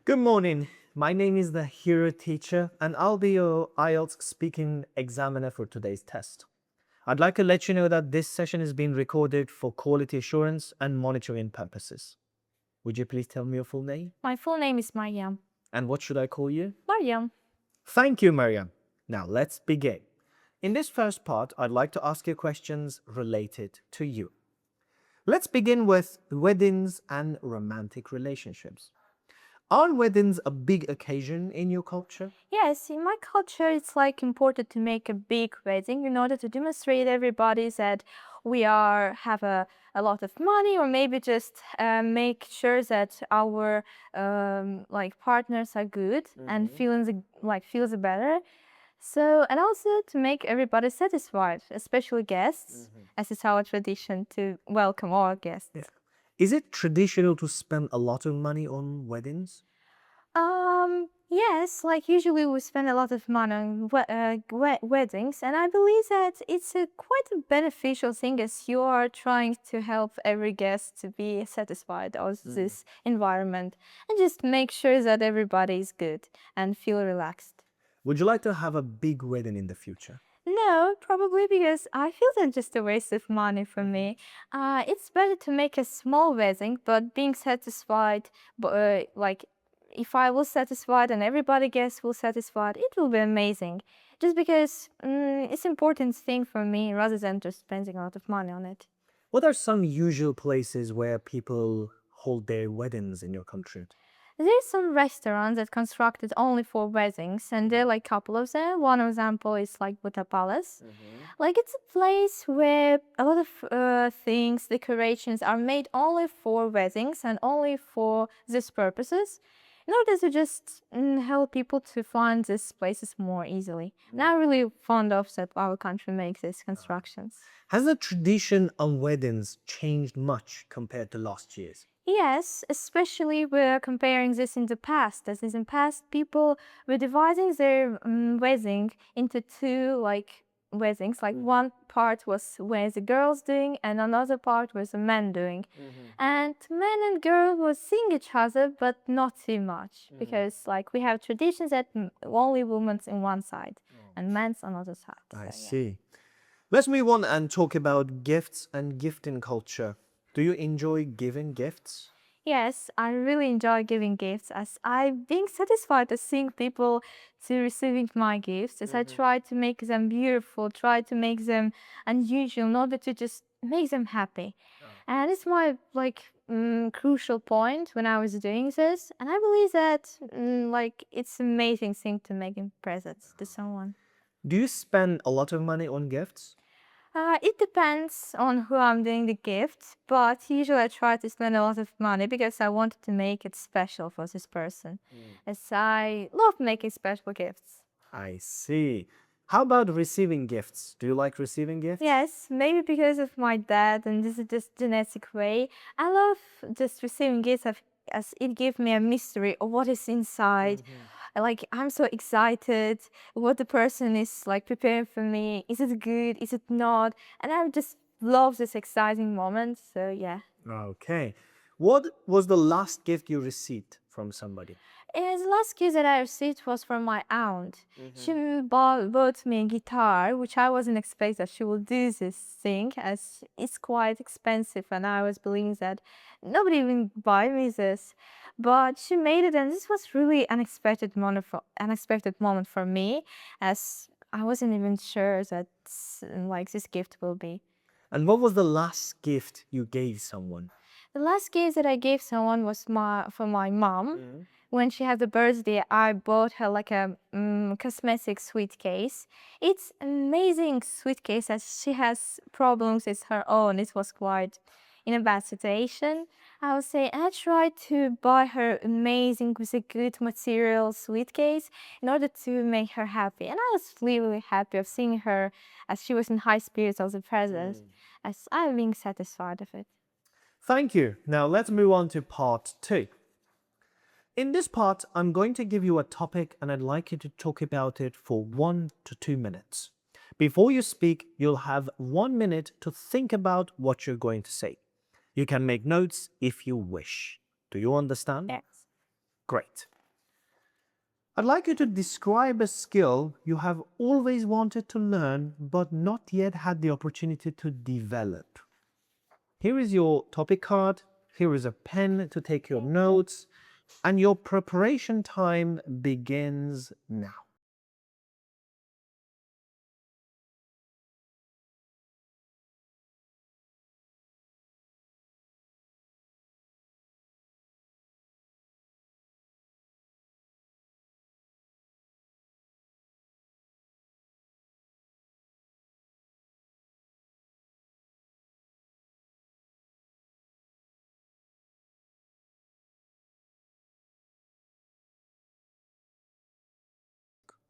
Good morning. My name is the Hero Teacher, and I'll be your IELTS speaking examiner for today's test. I'd like to let you know that this session is being recorded for quality assurance and monitoring purposes. Would you please tell me your full name? My full name is Mariam. And what should I call you? Mariam. Thank you, Mariam. Now let's begin. In this first part, I'd like to ask you questions related to you. Let's begin with weddings and romantic relationships. Are weddings a big occasion in your culture? Yes, in my culture, it's like important to make a big wedding in order to demonstrate everybody that we have a lot of money, or maybe just make sure that our partners are good and feels better. So, and also to make everybody satisfied, especially guests, as it's our tradition to welcome all guests. Yeah. Is it traditional to spend a lot of money on weddings? Yes, like usually we spend a lot of money on weddings, and I believe that it's quite a beneficial thing as you are trying to help every guest to be satisfied of this environment and just make sure that everybody is good and feel relaxed. Would you like to have a big wedding in the future? No, probably because I feel that's just a waste of money for me. It's better to make a small wedding, but being satisfied, like if I was satisfied and everybody guess will satisfied, it will be amazing. Just because it's an important thing for me rather than just spending a lot of money on it. What are some usual places where people hold their weddings in your country? There's some restaurants that constructed only for weddings, and there are like a couple of them. One example is like Buddha Palace. Like it's a place where a lot of things, decorations are made only for weddings and only for these purposes, in order to just help people to find these places more easily. And I'm really fond of that our country makes these constructions. Has the tradition of weddings changed much compared to last year's? Yes, especially we're comparing this in the past. As in the past, people were dividing their wedding into two weddings. Like one part was where the girls doing, and another part was the men doing. And men and girls were seeing each other, but not too much, because like we have traditions that only women's in one side and men's on other side. I So, yeah. see. Let's move on and talk about gifts and gifting culture. Do you enjoy giving gifts? Yes, I really enjoy giving gifts as I'm being satisfied at seeing people to receiving my gifts as I try to make them beautiful, try to make them unusual in order to just make them happy. And it's my crucial point when I was doing this. And I believe that it's an amazing thing to make presents to someone. Do you spend a lot of money on gifts? It depends on who I'm doing the gift, but usually I try to spend a lot of money because I wanted to make it special for this person, as I love making special gifts. I see. How about receiving gifts? Do you like receiving gifts? Yes, maybe because of my dad, and this is just genetic way. I love just receiving gifts as it gives me a mystery of what is inside. Like I'm so excited what the person is like preparing for me. Is it good? Is it not? And I just love this exciting moment. So yeah. Okay. What was the last gift you received from somebody? And the last gift that I received was from my aunt. She bought me a guitar, which I wasn't expecting that she would do this thing, as it's quite expensive, and I was believing that nobody even buy me this. But she made it, and this was really unexpected moment for me, as I wasn't even sure that this gift will be. And what was the last gift you gave someone? The last gift that I gave someone was for my mom. When she had a birthday, I bought her like a cosmetic suitcase. It's amazing suitcase as she has problems with her own. It was quite in a bad situation, I would say. And I tried to buy her amazing with a good material suitcase in order to make her happy. And I was really, really happy of seeing her as she was in high spirits of the present, as I'm being satisfied of it. Thank you. Now let's move on to part 2. In this part, I'm going to give you a topic and I'd like you to talk about it for 1 to 2 minutes. Before you speak, you'll have 1 minute to think about what you're going to say. You can make notes if you wish. Do you understand? Yes. Great. I'd like you to describe a skill you have always wanted to learn but not yet had the opportunity to develop. Here is your topic card, here is a pen to take your notes, and your preparation time begins now.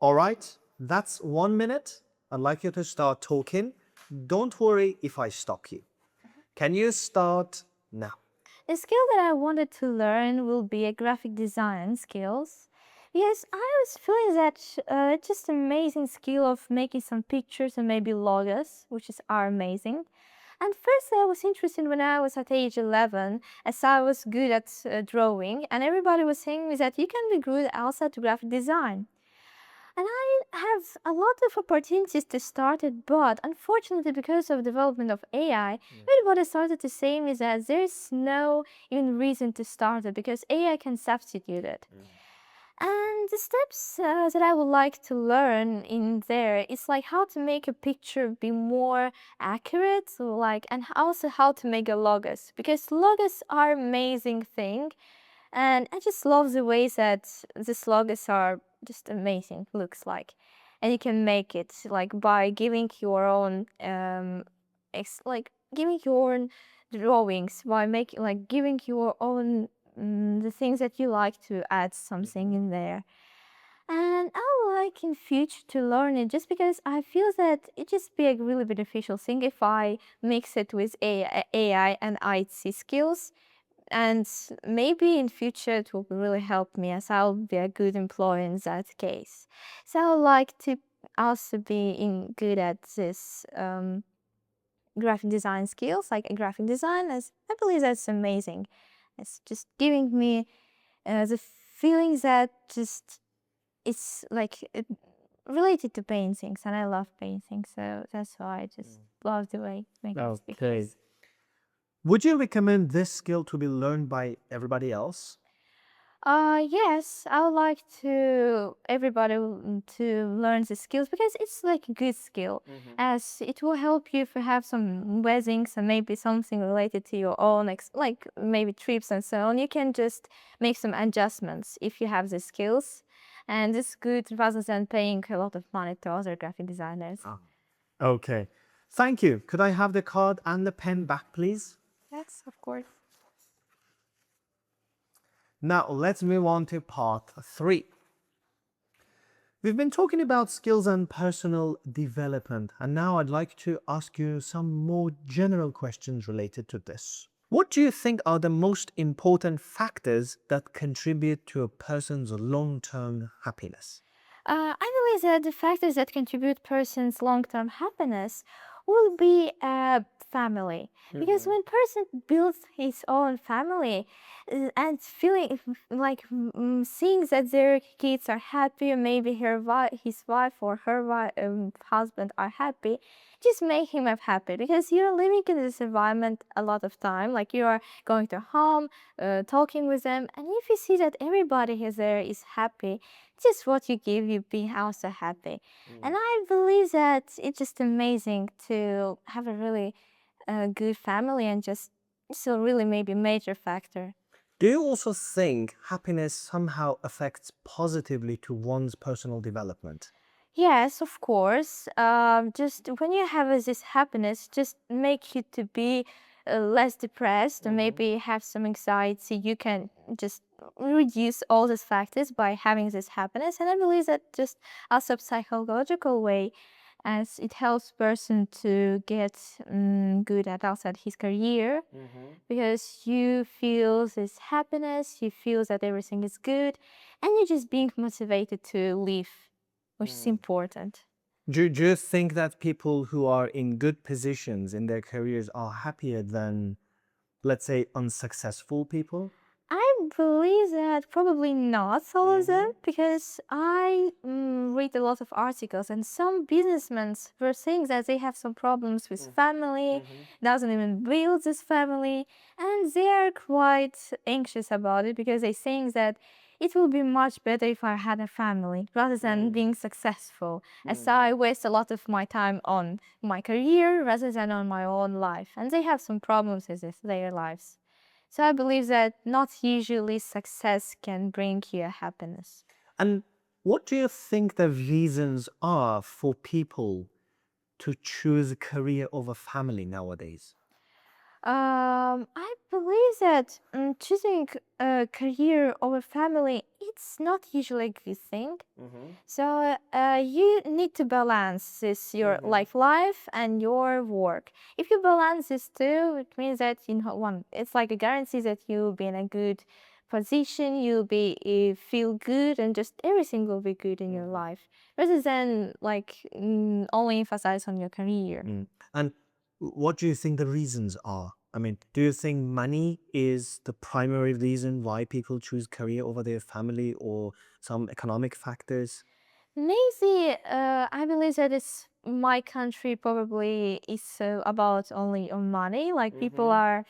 All right, that's 1 minute. I'd like you to start talking. Don't worry if I stop you. Can you start now? The skill that I wanted to learn will be a graphic design skills. Yes, I was feeling that it's just amazing skill of making some pictures and maybe logos, which are amazing. And first, I was interested when I was at age 11, as I was good at drawing, and everybody was saying me that you can be good also at graphic design. And I have a lot of opportunities to start it, but unfortunately, because of development of AI, everybody started to say me that there's no even reason to start it because AI can substitute it. And the steps that I would like to learn in there is like how to make a picture be more accurate, so like, and also how to make a logos, because logos are amazing thing, and I just love the ways that these logos are just amazing, looks like, and you can make it like by giving your own like giving your own drawings, by making like giving your own the things that you like to add something in there. And I would like in future to learn it just because I feel that it just be a really beneficial thing if I mix it with AI and IELTS skills. And maybe in future it will really help me as I'll be a good employee in that case. So I would like to also be good at this graphic design skills, like a graphic design, as I believe that's amazing. It's just giving me the feelings that just it's like related to paintings, and I love painting, so that's why I just love the way making Okay. pictures. Would you recommend this skill to be learned by everybody else? Yes, I would like to everybody to learn the skills because it's like a good skill, as it will help you if you have some weddings and maybe something related to your own, like maybe trips and so on. You can just make some adjustments if you have the skills, and it's good rather than paying a lot of money to other graphic designers. Okay. Thank you. Could I have the card and the pen back, please? Yes, of course. Now, let's move on to part 3. We've been talking about skills and personal development, and now I'd like to ask you some more general questions related to this. What do you think are the most important factors that contribute to a person's long-term happiness? I believe that the factors that contribute person's long-term happiness will be family, because when person builds his own family and feeling like seeing that their kids are happy, or maybe his wife or her husband are happy, just make him happy, because you're living in this environment a lot of time, like you are going to home, talking with them, and if you see that everybody is there is happy, just what you give, you be also happy. And I believe that it's just amazing to have a really good family, and just it's a really maybe major factor. Do you also think happiness somehow affects positively to one's personal development? Yes, of course. Just when you have this happiness, just make you to be less depressed, and maybe have some anxiety. You can just reduce all these factors by having this happiness. And I believe that just also a psychological way, as it helps person to get good at outside his career, because you feel this happiness, you feel that everything is good, and you're just being motivated to live, which is important. Do you think that people who are in good positions in their careers are happier than, let's say, unsuccessful people? I believe that probably not all of them, because I read a lot of articles, and some businessmen were saying that they have some problems with family, doesn't even build this family, and they are quite anxious about it because they think that it will be much better if I had a family rather than being successful. As I waste a lot of my time on my career rather than on my own life, and they have some problems with their lives. So I believe that not usually success can bring you happiness. And what do you think the reasons are for people to choose a career over family nowadays? I believe that choosing a career over family, it's not usually a good thing. So you need to balance this your life and your work. If you balance this two, it means that it's like a guarantee that you'll be in a good position, you'll be feel good, and just everything will be good in your life, rather than like only emphasize on your career. And what do you think the reasons are? I mean, do you think money is the primary reason why people choose career over their family, or some economic factors? Maybe I believe that it's my country probably is so about only on money. Like people are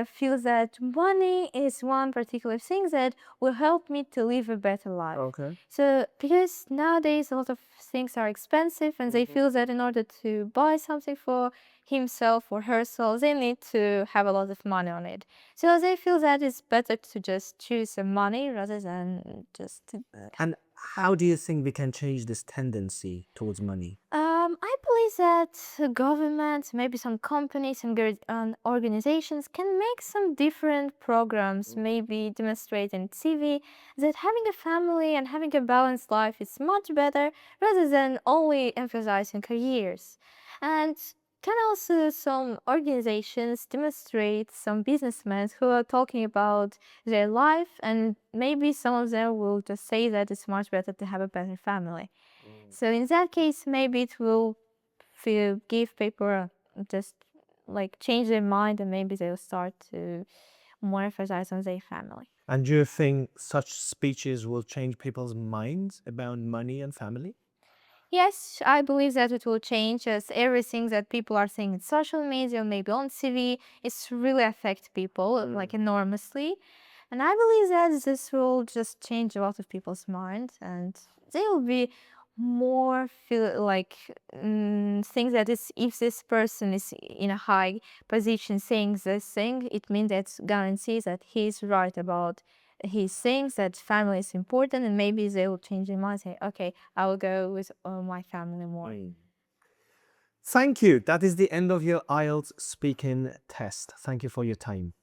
feel that money is one particular thing that will help me to live a better life. Okay. So because nowadays a lot of things are expensive, and they feel that in order to buy something for himself or herself, they need to have a lot of money on it. So they feel that it's better to just choose the money rather than just And how do you think we can change this tendency towards money? I believe that governments, maybe some companies and organizations can make some different programs, maybe demonstrate in TV that having a family and having a balanced life is much better rather than only emphasizing careers. And can also some organizations demonstrate some businessmen who are talking about their life, and maybe some of them will just say that it's much better to have a better family. So in that case, maybe it will feel, give people just like change their mind, and maybe they'll start to more emphasize on their family. And do you think such speeches will change people's minds about money and family? Yes, I believe that it will change, as everything that people are saying in social media, maybe on TV, it's really affect people like enormously. And I believe that this will just change a lot of people's minds, and they will be more feel like think that if this person is in a high position saying this thing, it means that guarantees that he's right about he thinks that family is important, and maybe they will change their mind, say, okay, I will go with my family more. Thank you. That is the end of your IELTS speaking test. Thank you for your time.